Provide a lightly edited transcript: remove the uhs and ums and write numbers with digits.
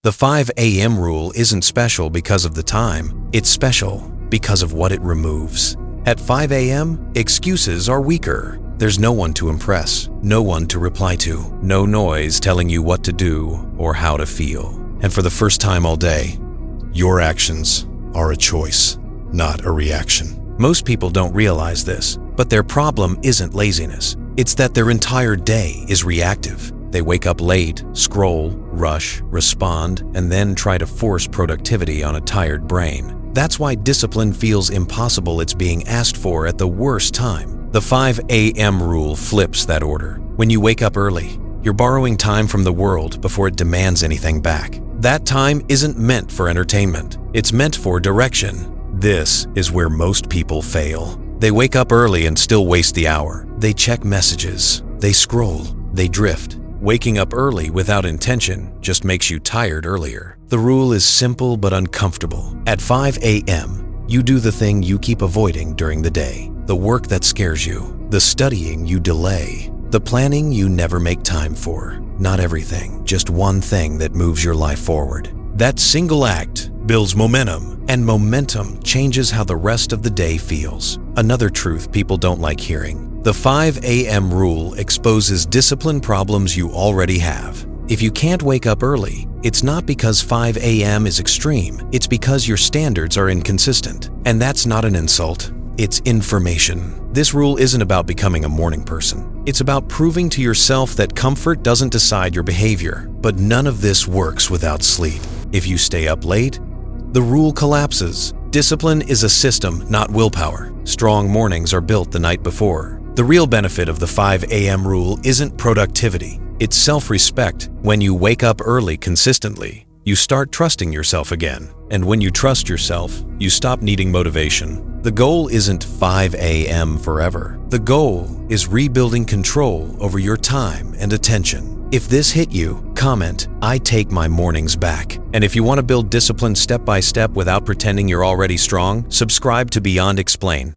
The 5 a.m. rule isn't special because of the time, it's special because of what it removes. At 5 a.m., excuses are weaker. There's no one to impress, no one to reply to, no noise telling you what to do or how to feel. And for the first time all day, your actions are a choice, not a reaction. Most people don't realize this, but their problem isn't laziness. It's that their entire day is reactive. They wake up late, scroll, rush, respond, and then try to force productivity on a tired brain. That's why discipline feels impossible. It's being asked for at the worst time. The 5 a.m. rule flips that order. When you wake up early, you're borrowing time from the world before it demands anything back. That time isn't meant for entertainment. It's meant for direction. This is where most people fail. They wake up early and still waste the hour. They check messages. They scroll. They drift. Waking up early without intention just makes you tired earlier. The rule is simple but uncomfortable. At 5 a.m., you do the thing you keep avoiding during the day. The work that scares you. The studying you delay. The planning you never make time for. Not everything, just one thing that moves your life forward. That single act builds momentum, and momentum changes how the rest of the day feels. Another truth people don't like hearing. The 5 a.m. rule exposes discipline problems you already have. If you can't wake up early, it's not because 5 a.m. is extreme, it's because your standards are inconsistent. And that's not an insult, it's information. This rule isn't about becoming a morning person. It's about proving to yourself that comfort doesn't decide your behavior. But none of this works without sleep. If you stay up late, the rule collapses. Discipline is a system, not willpower. Strong mornings are built the night before. The real benefit of the 5 a.m. rule isn't productivity, it's self-respect. When you wake up early consistently, you start trusting yourself again. And when you trust yourself, you stop needing motivation. The goal isn't 5 a.m. forever. The goal is rebuilding control over your time and attention. If this hit you, comment, "I take my mornings back." And if you want to build discipline step by step without pretending you're already strong, subscribe to Beyond Explain.